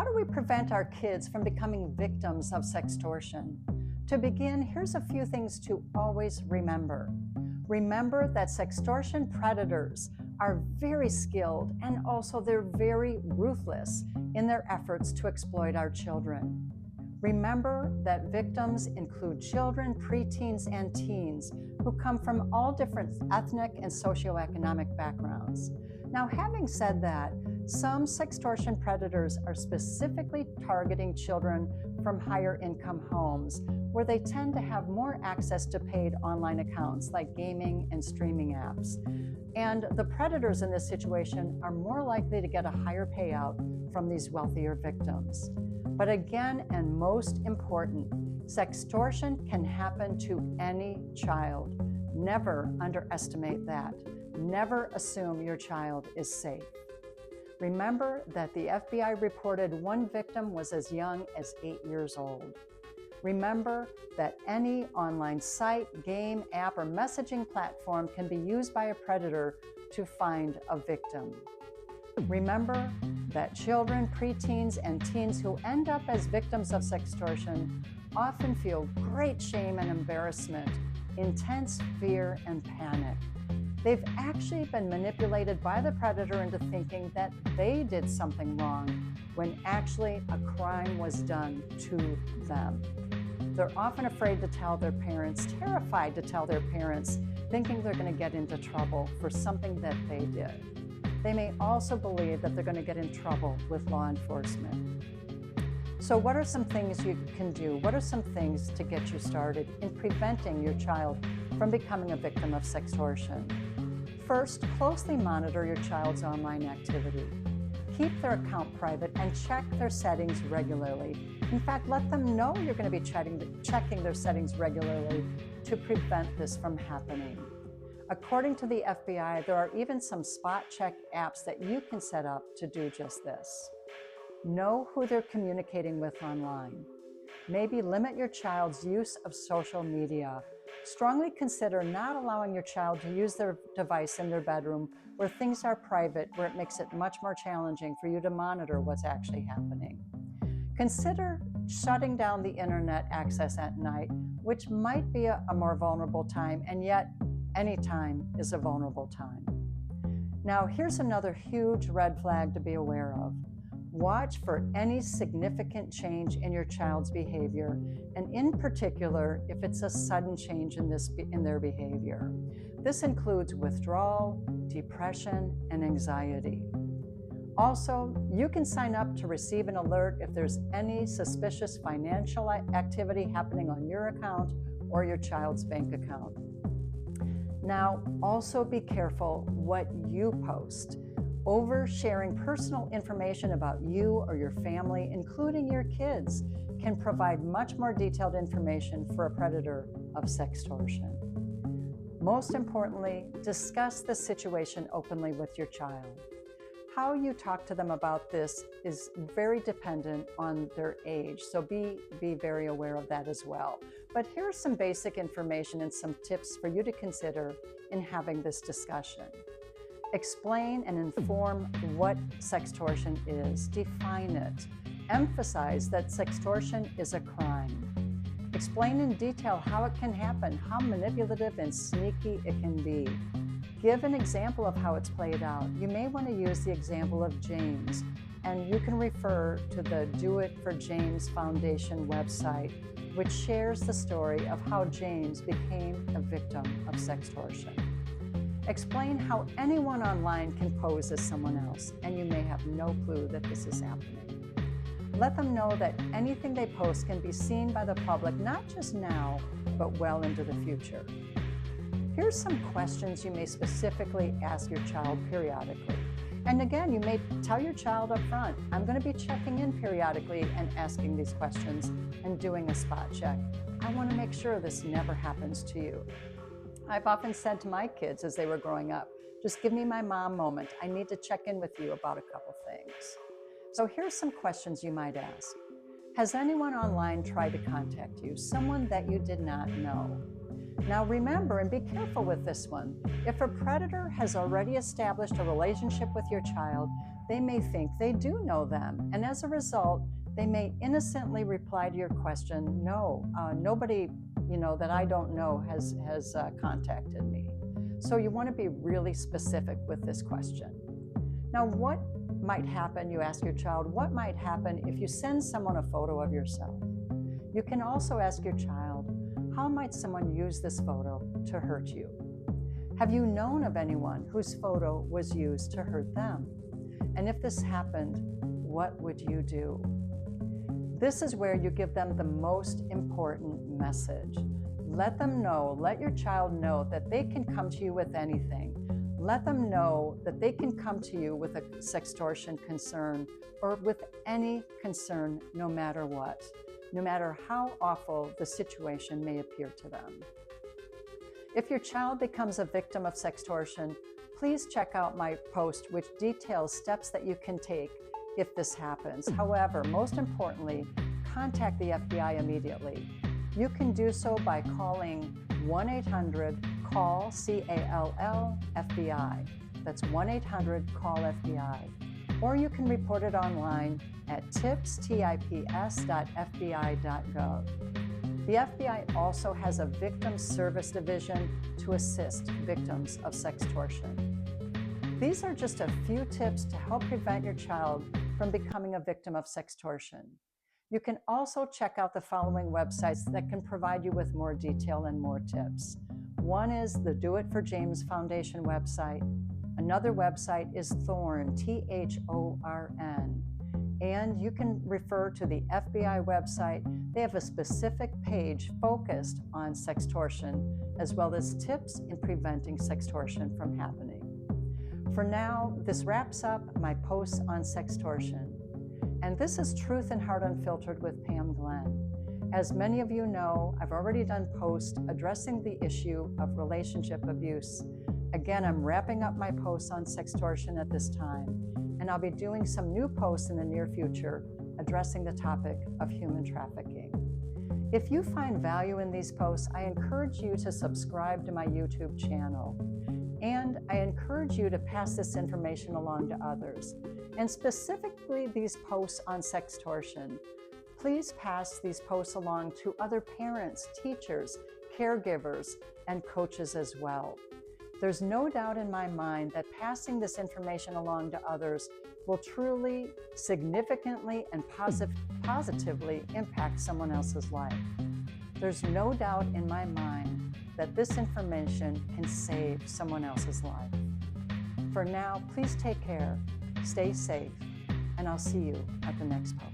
how do we prevent our kids from becoming victims of sextortion? To begin, here's a few things to always remember. Remember that sextortion predators are very skilled and also they're very ruthless in their efforts to exploit our children. Remember that victims include children, preteens, and teens who come from all different ethnic and socioeconomic backgrounds. Now, having said that, some sextortion predators are specifically targeting children from higher income homes where they tend to have more access to paid online accounts like gaming and streaming apps. And the predators in this situation are more likely to get a higher payout from these wealthier victims. But again, and most important, sextortion can happen to any child. Never underestimate that. Never assume your child is safe. Remember that the FBI reported one victim was as young as 8 years old. Remember that any online site, game, app, or messaging platform can be used by a predator to find a victim. Remember that children, preteens, and teens who end up as victims of sextortion often feel great shame and embarrassment, intense fear and panic. They've actually been manipulated by the predator into thinking that they did something wrong when actually a crime was done to them. They're often afraid to tell their parents, terrified to tell their parents, thinking they're going to get into trouble for something that they did. They may also believe that they're going to get in trouble with law enforcement. So what are some things you can do? What are some things to get you started in preventing your child from becoming a victim of sextortion? First, closely monitor your child's online activity. Keep their account private and check their settings regularly. In fact, let them know you're going to be checking their settings regularly to prevent this from happening. According to the FBI, there are even some spot check apps that you can set up to do just this. Know who they're communicating with online. Maybe limit your child's use of social media. Strongly consider not allowing your child to use their device in their bedroom where things are private, where it makes it much more challenging for you to monitor what's actually happening. Consider shutting down the internet access at night, which might be a more vulnerable time, and yet any time is a vulnerable time. Now, here's another huge red flag to be aware of. Watch for any significant change in your child's behavior, and in particular, if it's a sudden change in their behavior. This includes withdrawal, depression, and anxiety. Also, you can sign up to receive an alert if there's any suspicious financial activity happening on your account or your child's bank account. Now, also be careful what you post. Oversharing personal information about you or your family, including your kids, can provide much more detailed information for a predator of sextortion. Most importantly, discuss the situation openly with your child. How you talk to them about this is very dependent on their age, so be very aware of that as well. But here's some basic information and some tips for you to consider in having this discussion. Explain and inform what sextortion is. Define it. Emphasize that sextortion is a crime. Explain in detail how it can happen, how manipulative and sneaky it can be. Give an example of how it's played out. You may want to use the example of James, and you can refer to the Do It for James Foundation website, which shares the story of how James became a victim of sextortion. Explain how anyone online can pose as someone else, and you may have no clue that this is happening. Let them know that anything they post can be seen by the public, not just now, but well into the future. Here's some questions you may specifically ask your child periodically. And again, you may tell your child up front, I'm going to be checking in periodically and asking these questions and doing a spot check. I want to make sure this never happens to you. I've often said to my kids as they were growing up, just give me my mom moment. I need to check in with you about a couple things. So here's some questions you might ask. Has anyone online tried to contact you, someone that you did not know? Now remember, and be careful with this one, if a predator has already established a relationship with your child, they may think they do know them, and as a result, they may innocently reply to your question, no, nobody that I don't know has contacted me. So you want to be really specific with this question. Now, what might happen, you ask your child, what might happen if you send someone a photo of yourself? You can also ask your child, how might someone use this photo to hurt you? Have you known of anyone whose photo was used to hurt them? And if this happened, what would you do? This is where you give them the most important message. Let them know, let your child know that they can come to you with anything. Let them know that they can come to you with a sextortion concern or with any concern, no matter what, no matter how awful the situation may appear to them. If your child becomes a victim of sextortion, please check out my post which details steps that you can take if this happens. However, most importantly, contact the FBI immediately. You can do so by calling 1-800-CALL, C-A-L-L, FBI. That's 1-800-CALL-FBI. Or you can report it online at tips.fbi.gov. The FBI also has a victim service division to assist victims of sextortion. These are just a few tips to help prevent your child from becoming a victim of sextortion. You can also check out the following websites that can provide you with more detail and more tips. One is the Do It for James Foundation website. Another website is Thorn, Thorn. And you can refer to the FBI website. They have a specific page focused on sextortion, as well as tips in preventing sextortion from happening. For now, this wraps up my posts on sextortion. And this is Truth and Heart Unfiltered with Pam Glenn. As many of you know, I've already done posts addressing the issue of relationship abuse. Again, I'm wrapping up my posts on sextortion at this time, and I'll be doing some new posts in the near future addressing the topic of human trafficking. If you find value in these posts, I encourage you to subscribe to my YouTube channel. And I encourage you to pass this information along to others. And specifically these posts on sextortion, please pass these posts along to other parents, teachers, caregivers, and coaches as well. There's no doubt in my mind that passing this information along to others will truly, significantly, and positively impact someone else's life. There's no doubt in my mind that this information can save someone else's life. For now, please take care, stay safe, and I'll see you at the next post.